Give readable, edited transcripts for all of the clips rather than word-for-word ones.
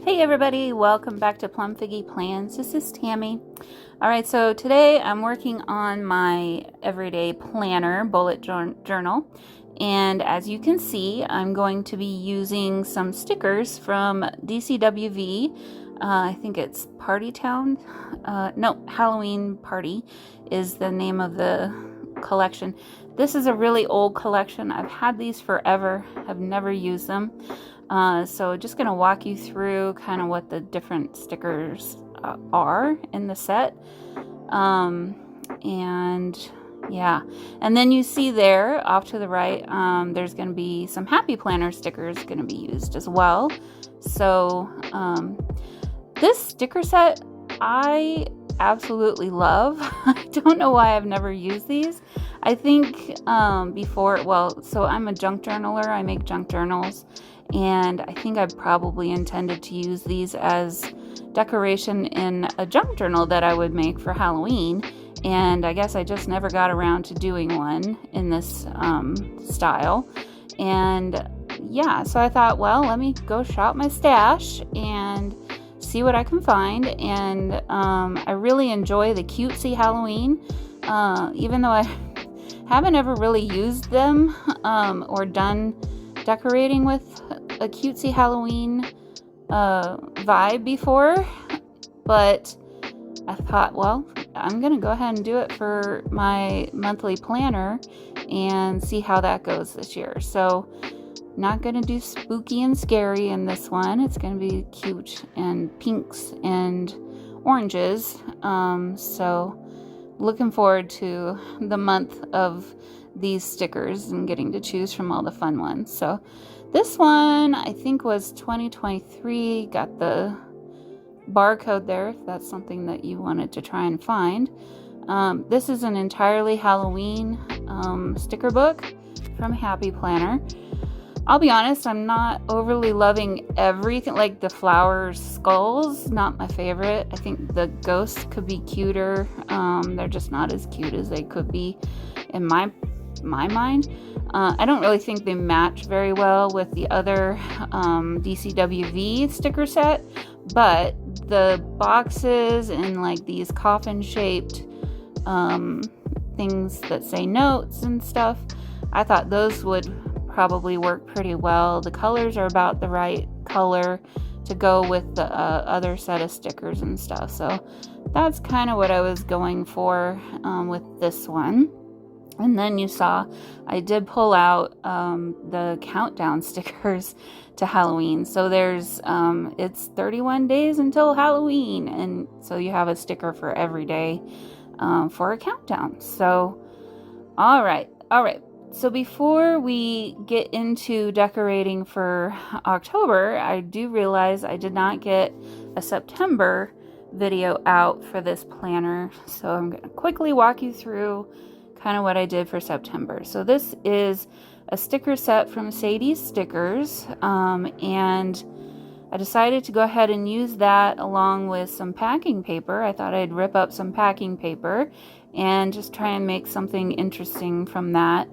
Hey everybody, welcome back to PlumFiggy Plans. This is Tammy. Alright, so today I'm working on my everyday planner bullet journal, and as you can see, I'm going to be using some stickers from DCWV. I think it's Party Town. No, Halloween Party is the name of the collection. This is a really old collection. I've had these forever. I've never used them. So just going to walk you through kind of what the different stickers are in the set. And yeah, and then you see there off to the right, there's going to be some Happy Planner stickers going to be used as well. So this sticker set I absolutely love. I don't know why I've never used these. I think before, well, so I'm a junk journaler. I make junk journals. And I think I probably intended to use these as decoration in a junk journal that I would make for Halloween. And I guess I just never got around to doing one in this style. And yeah, so I thought, well, let me go shop my stash and see what I can find. And I really enjoy the cutesy Halloween, even though I haven't ever really used them or done decorating with a cutesy Halloween vibe before, but I thought, well, I'm gonna go ahead and do it for my monthly planner and see how that goes this year. So not gonna do spooky and scary in this one. It's gonna be cute and pinks and oranges. So looking forward to the month of these stickers and getting to choose from all the fun ones. So this one I think was 2023, got the barcode there if that's something that you wanted to try and find. This is an entirely Halloween sticker book from Happy Planner. I'll be honest, I'm not overly loving everything, like the flower skulls, not my favorite. I think the ghosts could be cuter. They're just not as cute as they could be in my mind. I don't really think they match very well with the other DCWV sticker set, but the boxes and like these coffin shaped things that say notes and stuff, I thought those would probably work pretty well. The colors are about the right color to go with the other set of stickers and stuff, so that's kind of what I was going for with this one. And then you saw I did pull out the countdown stickers to Halloween. So there's it's 31 days until Halloween, and so you have a sticker for every day for a countdown. So all right. So before we get into decorating for October, I do realize I did not get a September video out for this planner. So I'm going to quickly walk you through kind of what I did for September. So this is a sticker set from Sadie's Stickers, and I decided to go ahead and use that along with some packing paper. I thought I'd rip up some packing paper and just try and make something interesting from that.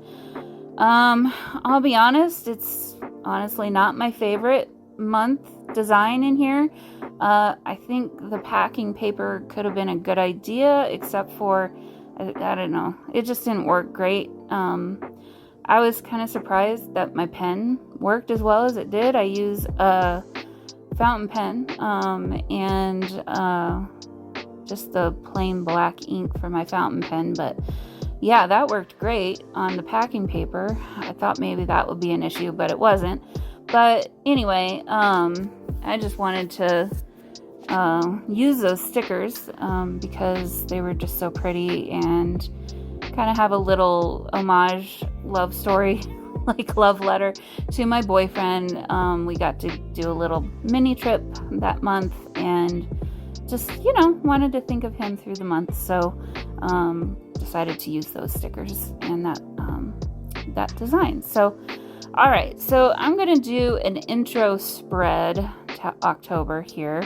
I'll be honest, it's honestly not my favorite month design in here. I think the packing paper could have been a good idea, except for I don't know, it just didn't work great. I was kind of surprised that my pen worked as well as it did. I use a fountain pen and just the plain black ink for my fountain pen, but yeah, that worked great on the packing paper. I thought maybe that would be an issue, but it wasn't. But anyway, I just wanted to use those stickers because they were just so pretty and kind of have a little homage love story, like love letter to my boyfriend. We got to do a little mini trip that month and just, wanted to think of him through the month. So decided to use those stickers and that design. So all right, so I'm going to do an intro spread to October here.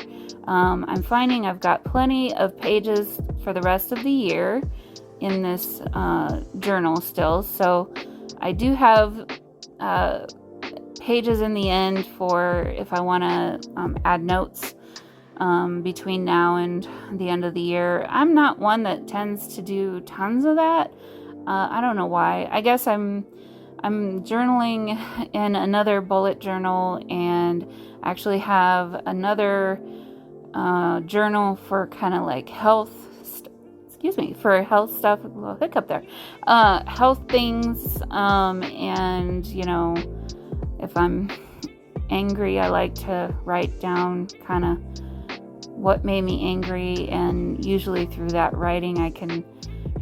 I'm finding I've got plenty of pages for the rest of the year in this journal still. So I do have pages in the end for if I want to add notes between now and the end of the year. I'm not one that tends to do tons of that. I don't know why. I guess I'm journaling in another bullet journal, and actually have another journal for kind of like health. Excuse me, for health stuff. A little hiccup there. Health things, and you know, if I'm angry, I like to write down kind of what made me angry, and usually through that writing I can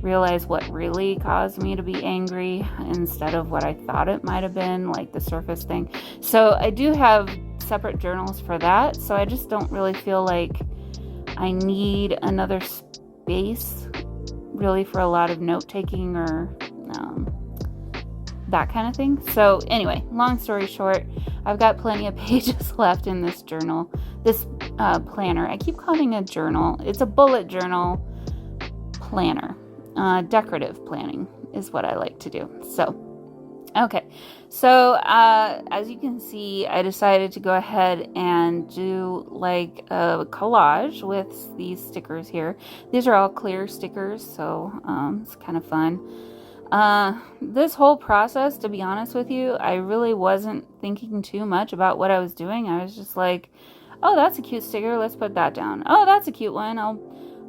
realize what really caused me to be angry instead of what I thought it might have been, like the surface thing. So I do have separate journals for that, so I just don't really feel like I need another space really for a lot of note-taking or that kind of thing. So anyway, long story short, I've got plenty of pages left in this journal, this planner. I keep calling it a journal. It's a bullet journal planner. Decorative planning is what I like to do. So, okay. So, as you can see, I decided to go ahead and do like a collage with these stickers here. These are all clear stickers, so it's kind of fun. This whole process, to be honest with you, I really wasn't thinking too much about what I was doing. I was just like, oh, that's a cute sticker, let's put that down. Oh, that's a cute one,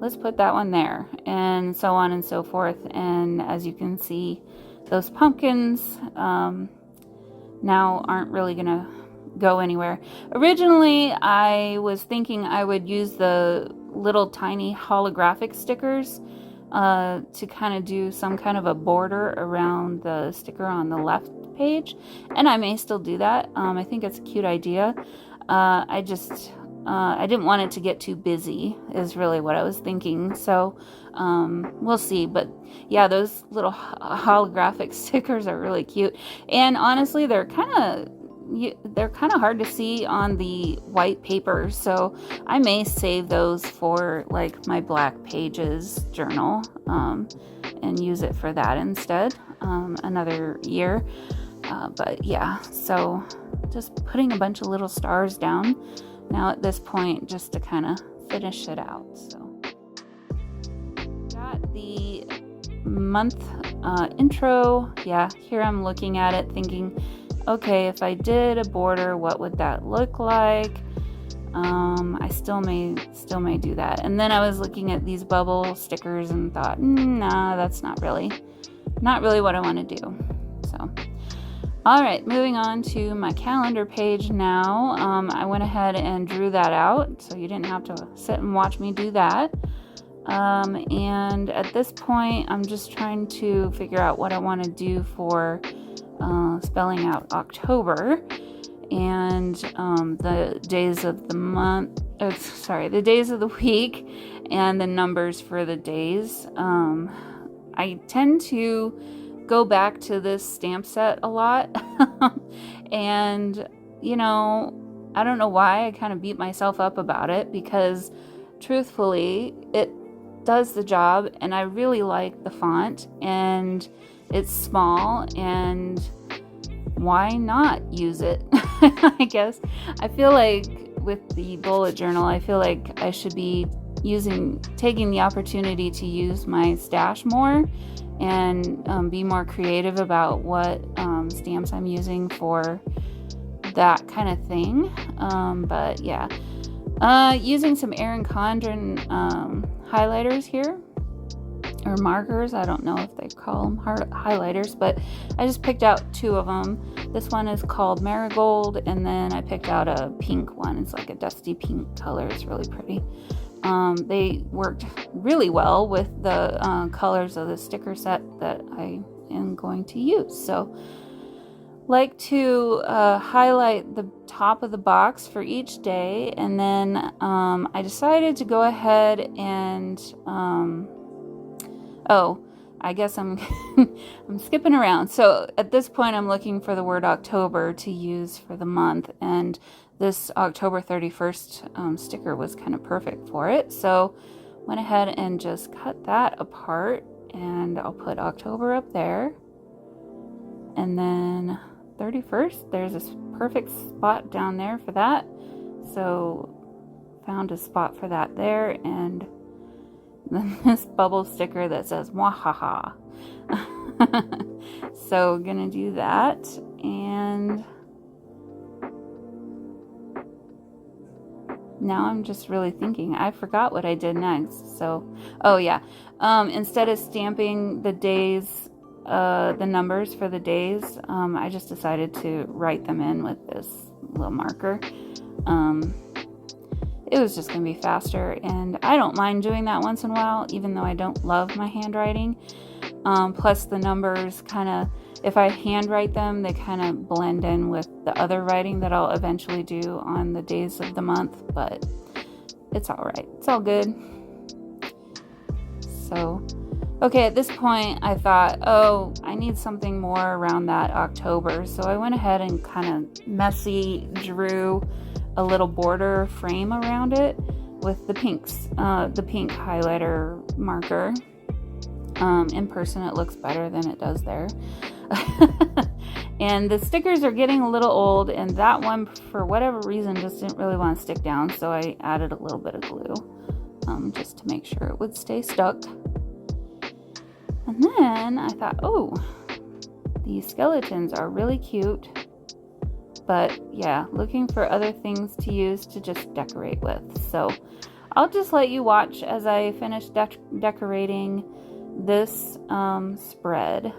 let's put that one there, and so on and so forth. And as you can see, those pumpkins now aren't really gonna go anywhere. Originally, I was thinking I would use the little tiny holographic stickers to kind of do some kind of a border around the sticker on the left page, and I may still do that. I think it's a cute idea. I didn't want it to get too busy is really what I was thinking. So we'll see. But yeah, those little holographic stickers are really cute. And honestly, they're kind of hard to see on the white paper. So I may save those for like my Black Pages journal and use it for that instead another year. But yeah, so just putting a bunch of little stars down now at this point, just to kind of finish it out. So got the month intro. Yeah, here I'm looking at it thinking, okay, if I did a border, what would that look like? I still may do that. And then I was looking at these bubble stickers and thought, nah, that's not really what I want to do. So all right, moving on to my calendar page now. I went ahead and drew that out, so you didn't have to sit and watch me do that. And at this point, I'm just trying to figure out what I want to do for spelling out October and the days of the month. The days of the week and the numbers for the days. I tend to go back to this stamp set a lot and you know, I don't know why I kind of beat myself up about it, because truthfully it does the job and I really like the font and it's small, and why not use it? I guess I feel like with the bullet journal, I feel like I should be taking the opportunity to use my stash more and be more creative about what stamps I'm using for that kind of thing. But yeah, using some Erin Condren highlighters here, or markers. I don't know if they call them highlighters, but I just picked out two of them. This one is called Marigold, and then I picked out a pink one. It's like a dusty pink color. It's really pretty. They worked really well with the colors of the sticker set that I am going to use. So like to highlight the top of the box for each day, and then I decided to go ahead and I guess I'm I'm skipping around. So at this point I'm looking for the word October to use for the month, and this October 31st sticker was kind of perfect for it. So went ahead and just cut that apart, and I'll put October up there, and then 31st, there's this perfect spot down there for that. So found a spot for that there, and then this bubble sticker that says "Mwahaha." So gonna do that, and now I'm just really thinking. I forgot what I did next. So, oh yeah, instead of stamping the days, the numbers for the days, I just decided to write them in with this little marker. It was just gonna be faster, and I don't mind doing that once in a while, even though I don't love my handwriting. Plus the numbers kind of, if I handwrite them, they kind of blend in with the other writing that I'll eventually do on the days of the month, but it's all right. It's all good. So, okay, at this point I thought, oh, I need something more around that October. So I went ahead and kind of messy drew a little border frame around it with the pinks, the pink highlighter marker. In person it looks better than it does there. And the stickers are getting a little old, and that one for whatever reason just didn't really want to stick down, so I added a little bit of glue just to make sure it would stay stuck. And then I thought, oh, these skeletons are really cute, but yeah, looking for other things to use to just decorate with. So I'll just let you watch as I finish decorating this spread.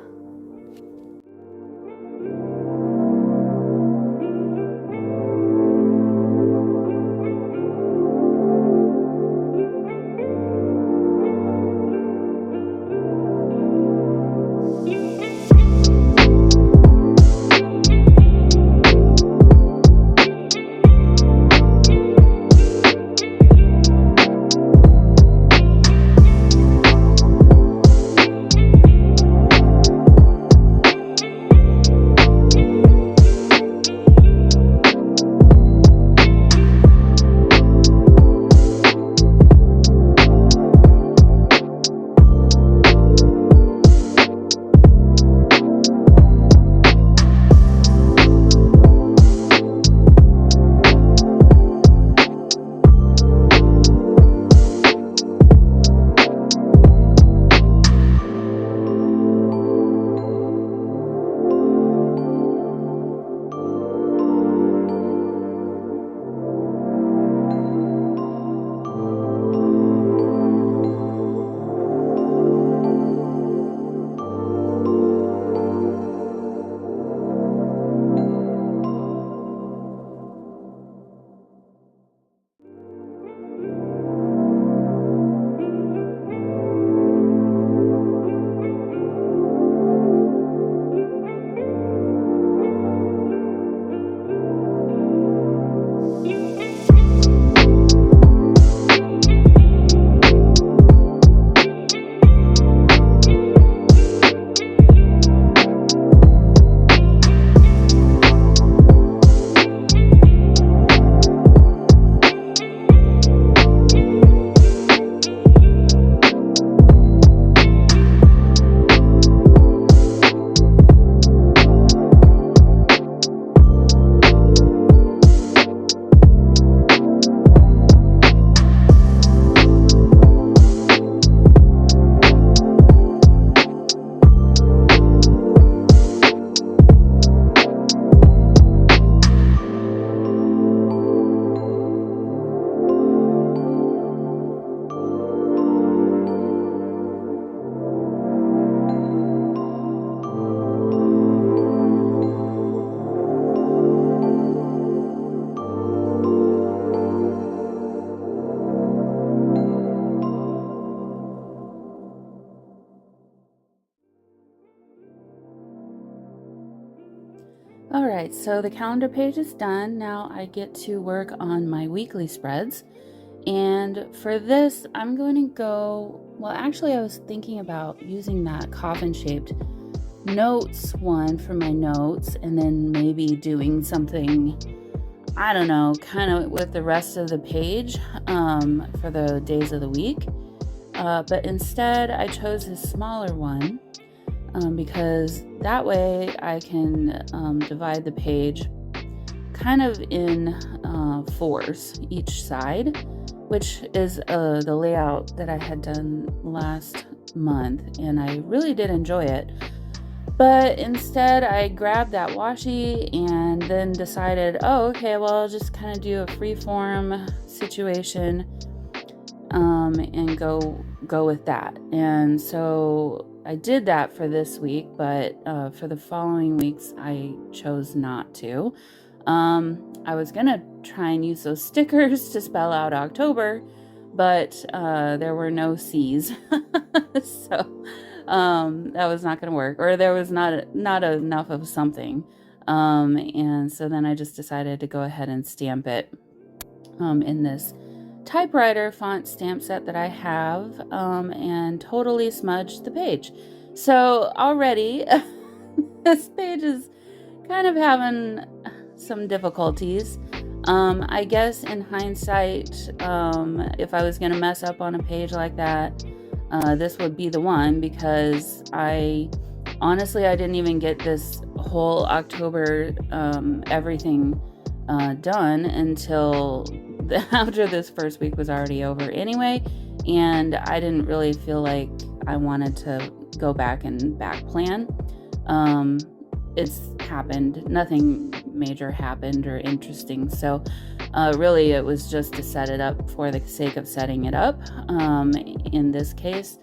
Alright, so the calendar page is done. Now I get to work on my weekly spreads. And for this, I'm going to go, well, actually I was thinking about using that coffin-shaped notes one for my notes, and then maybe doing something, I don't know, kind of with the rest of the page for the days of the week. But instead, I chose a smaller one. Because that way I can divide the page kind of in 4s each side, which is the layout that I had done last month, and I really did enjoy it. But instead I grabbed that washi and then decided, oh, okay, well, I'll just kind of do a freeform situation and go with that. And so I did that for this week, but for the following weeks I chose not to. I was gonna try and use those stickers to spell out October, but there were no C's. So that was not gonna work, or there was not enough of something. And so then I just decided to go ahead and stamp it in this typewriter font stamp set that I have, and totally smudged the page. So already this page is kind of having some difficulties. I guess in hindsight, if I was going to mess up on a page like that, this would be the one, because honestly, I didn't even get this whole October everything done until after this first week was already over anyway, and I didn't really feel like I wanted to go back and back plan. It's happened, nothing major happened or interesting, so really it was just to set it up for the sake of setting it up. In this case,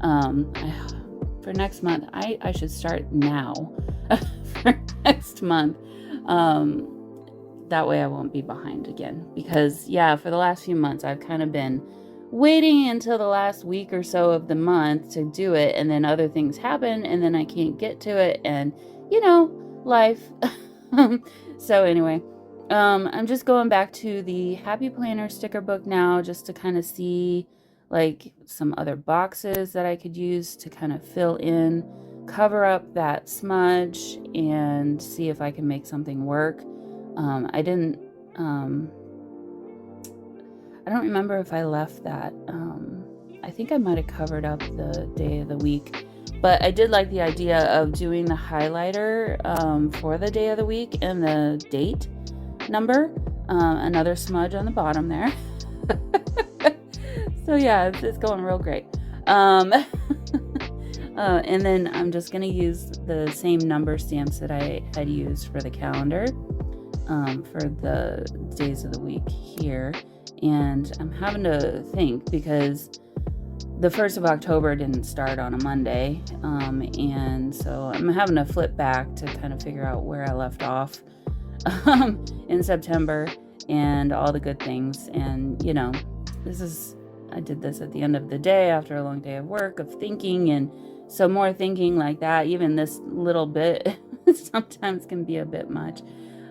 for next month, I should start now for next month. That way I won't be behind again, because yeah, for the last few months I've kind of been waiting until the last week or so of the month to do it, and then other things happen and then I can't get to it, and life. So anyway, I'm just going back to the Happy Planner sticker book now, just to kind of see like some other boxes that I could use to kind of fill in, cover up that smudge, and see if I can make something work. I don't remember if I left that. I think I might have covered up the day of the week, but I did like the idea of doing the highlighter for the day of the week and the date number, another smudge on the bottom there. So yeah, it's going real great. And then I'm just going to use the same number stamps that I had used for the calendar for the days of the week here. And I'm having to think, because the 1st of October didn't start on a Monday, and so I'm having to flip back to kind of figure out where I left off in September and all the good things. And I did this at the end of the day after a long day of work, of thinking, and so more thinking like that, even this little bit sometimes can be a bit much.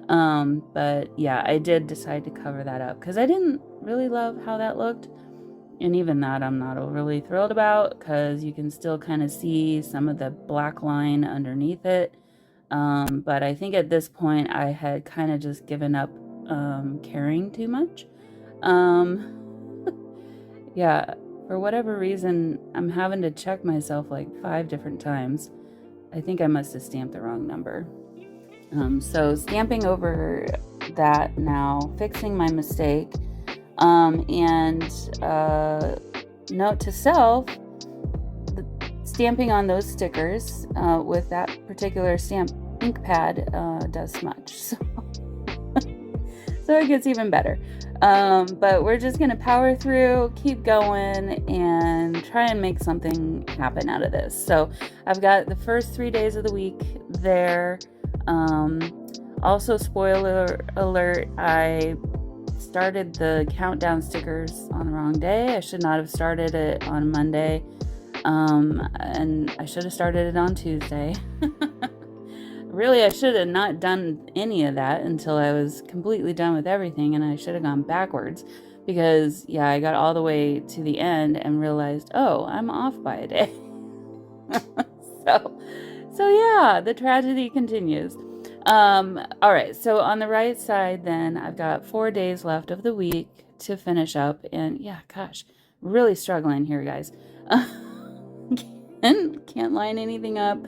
But yeah, I did decide to cover that up because I didn't really love how that looked. And even that I'm not overly thrilled about, because you can still kind of see some of the black line underneath it. But I think at this point I had kind of just given up caring too much. Yeah, for whatever reason, I'm having to check myself like 5 different times. I think I must have stamped the wrong number. So stamping over that now, fixing my mistake, and note to self, stamping on those stickers with that particular stamp ink pad does smudge. So it gets even better. But we're just going to power through, keep going, and try and make something happen out of this. So I've got the first 3 days of the week there. Also, spoiler alert, I started the countdown stickers on the wrong day. I should not have started it on Monday, and I should have started it on Tuesday. Really, I should have not done any of that until I was completely done with everything, and I should have gone backwards, because yeah, I got all the way to the end and realized, oh, I'm off by a day. So yeah, the tragedy continues. All right, so on the right side then, I've got 4 days left of the week to finish up, and yeah, gosh, really struggling here, guys. Can't line anything up.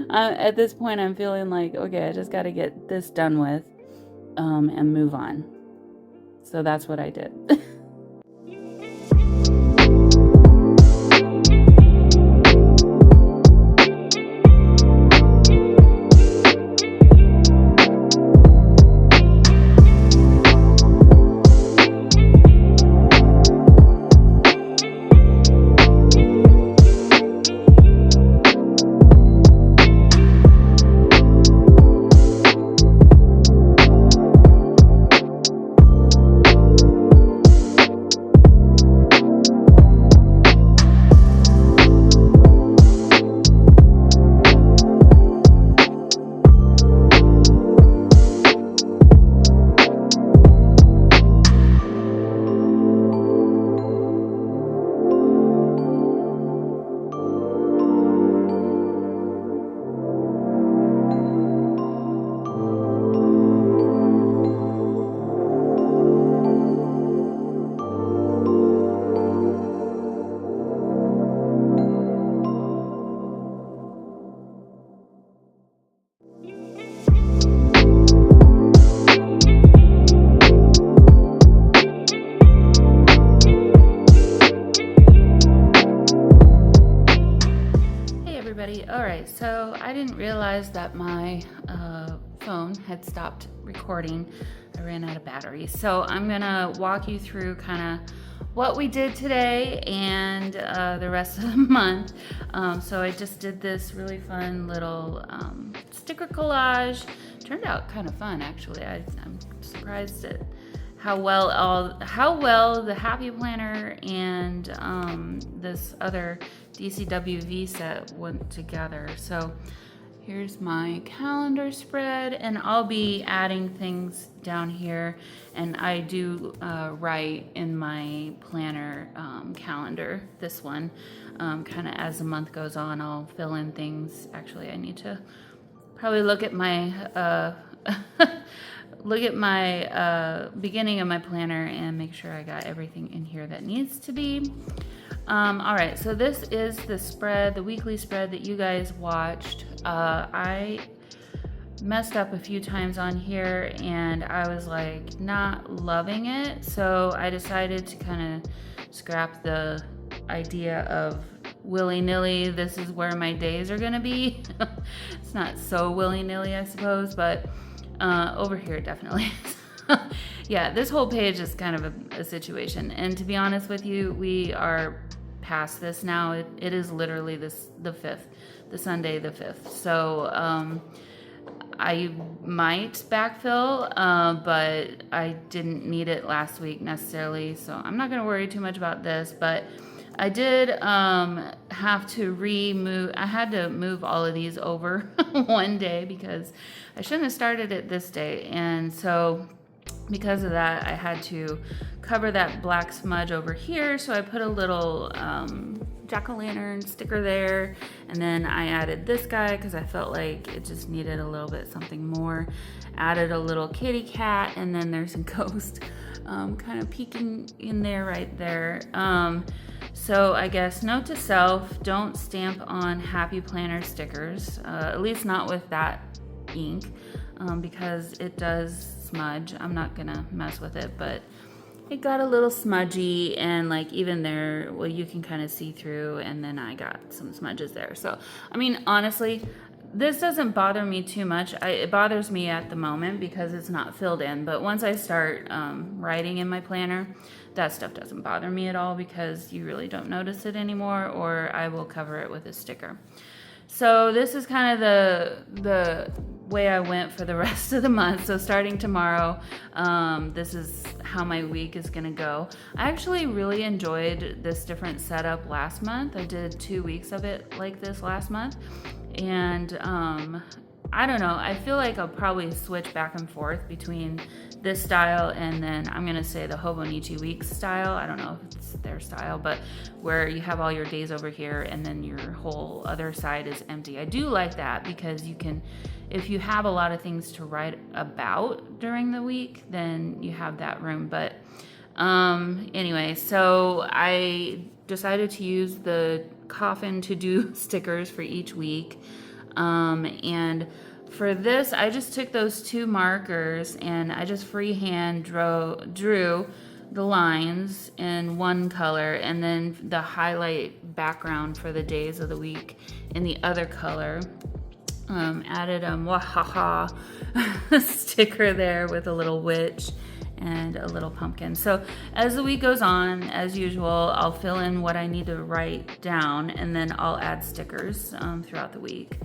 At this point, I'm feeling like, okay, I just got to get this done with. and move on. So that's what I did. Alright, so I didn't realize that my phone had stopped recording. I ran out of battery. So I'm gonna walk you through kind of what we did today and the rest of the month. So I just did this really fun little sticker collage. Turned out kind of fun, actually. I'm surprised at how well the Happy Planner and this other DCWV set went together. So here's my calendar spread, and I'll be adding things down here, and I do write in my planner calendar, this one, kind of as the month goes on. I'll fill in things. Actually, I need to probably look at my beginning of my planner and make sure I got everything in here that needs to be. All right, so this is the spread, the weekly spread that you guys watched. I messed up a few times on here and I was like not loving it, so I decided to kind of scrap the idea of willy-nilly, this is where my days are gonna be. It's not so willy-nilly, I suppose, but over here definitely. Yeah, this whole page is kind of a situation, and to be honest with you, we are past this now. It is literally the 5th, the Sunday the 5th. So I might backfill, but I didn't need it last week necessarily, so I'm not going to worry too much about this. But I did have to I had to move all of these over one day because I shouldn't have started it this day, and so because of that, I had to cover that black smudge over here. So I put a little jack-o'-lantern sticker there, and then I added this guy because I felt like it just needed a little bit something more. Added a little kitty cat, and then there's a ghost kind of peeking in there right there. So I guess note to self, don't stamp on Happy Planner stickers, at least not with that ink, because it does smudge. I'm not gonna mess with it, but it got a little smudgy, and like even there, well, you can kind of see through, and then I got some smudges there. So I mean, honestly, this doesn't bother me too much. It bothers me at the moment because it's not filled in, but once I start writing in my planner, that stuff doesn't bother me at all because you really don't notice it anymore, or I will cover it with a sticker. So this is kind of the way I went for the rest of the month. So starting tomorrow, this is how my week is gonna go. I actually really enjoyed this different setup last month. I did 2 weeks of it like this last month, and I don't know, I feel like I'll probably switch back and forth between this style and then I'm gonna say the Hobonichi Weeks style. I don't know if it's their style, but where you have all your days over here and then your whole other side is empty. I do like that because you can, if you have a lot of things to write about during the week, then you have that room. But anyway, so I decided to use the coffin to do stickers for each week. And for this, I just took those 2 markers and I just freehand drew the lines in one color, and then the highlight background for the days of the week in the other color. Added a wahaha sticker there with a little witch and a little pumpkin. So as the week goes on, as usual, I'll fill in what I need to write down, and then I'll add stickers throughout the week.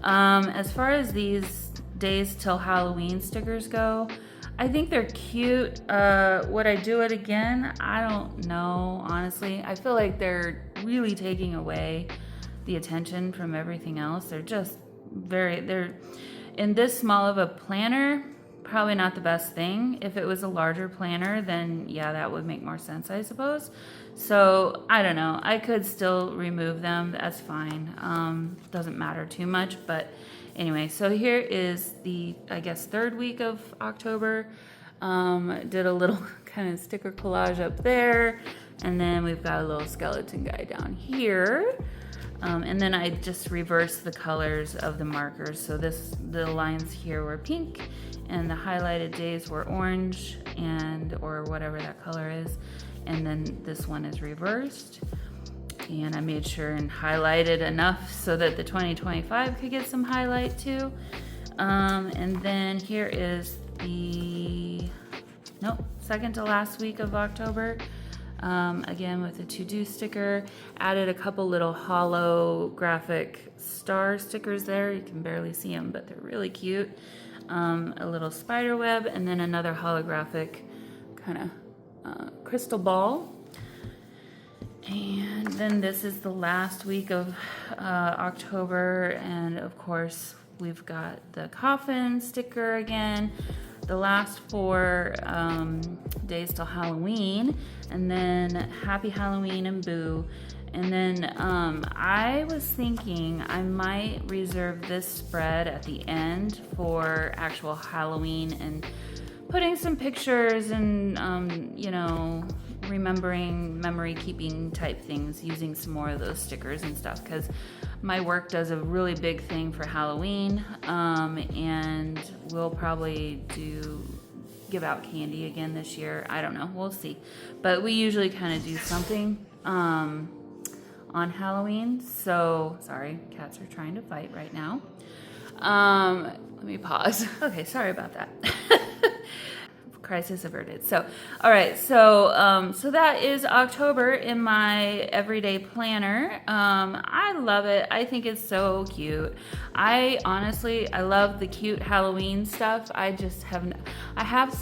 As far as these days till Halloween stickers go, I think they're cute. Would I do it again? I don't know, honestly. I feel like they're really taking away the attention from everything else. They're just they're in this small of a planner, probably not the best thing. If it was a larger planner, then yeah, that would make more sense, I suppose. So I don't know, I could still remove them, that's fine. Doesn't matter too much, but anyway, so here is the, I guess, 3rd week of October. Did a little kind of sticker collage up there, and then we've got a little skeleton guy down here. And then I just reversed the colors of the markers. So the lines here were pink, and the highlighted days were orange, or whatever that color is. And then this one is reversed. And I made sure and highlighted enough so that the 2025 could get some highlight too. And then here is the, second to last week of October. Again with a to-do sticker. Added a couple little holographic star stickers there. You can barely see them, but they're really cute. A little spider web, and then another holographic kind of crystal ball. And then this is the last week of October, and of course we've got the coffin sticker again. The last 4 days till Halloween, and then Happy Halloween and Boo. And then I was thinking I might reserve this spread at the end for actual Halloween and putting some pictures and, remembering, memory keeping type things, using some more of those stickers and stuff, because my work does a really big thing for Halloween, and we'll probably give out candy again this year. I don't know, we'll see. But we usually kind of do something on Halloween. So, sorry, cats are trying to fight right now. Let me pause. Okay, sorry about that. Crisis averted. So, all right. So, so that is October in my everyday planner. I love it. I think it's so cute. I love the cute Halloween stuff. I have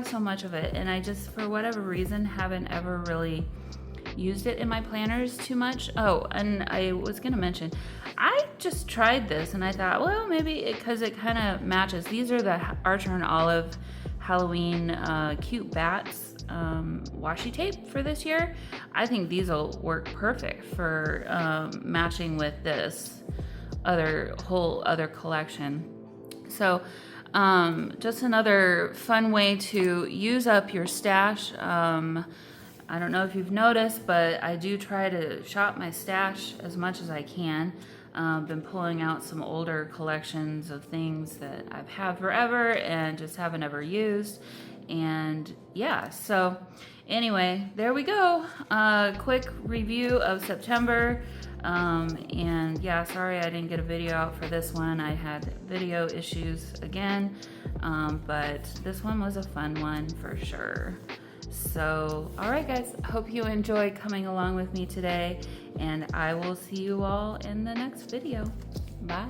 so much of it, and I just, for whatever reason, haven't ever really used it in my planners too much. Oh, and I was gonna mention, I just tried this, and I thought, well, maybe because it kind of matches. These are the Archer and Olive Halloween cute bats washi tape for this year. I think these will work perfect for matching with this whole other collection. So just another fun way to use up your stash. I don't know if you've noticed, but I do try to shop my stash as much as I can. Been pulling out some older collections of things that I've had forever and just haven't ever used. And yeah, so anyway, there we go. Quick review of September. And yeah, sorry I didn't get a video out for this one. I had video issues again, but this one was a fun one for sure. So, all right, guys, hope you enjoyed coming along with me today, and I will see you all in the next video. Bye.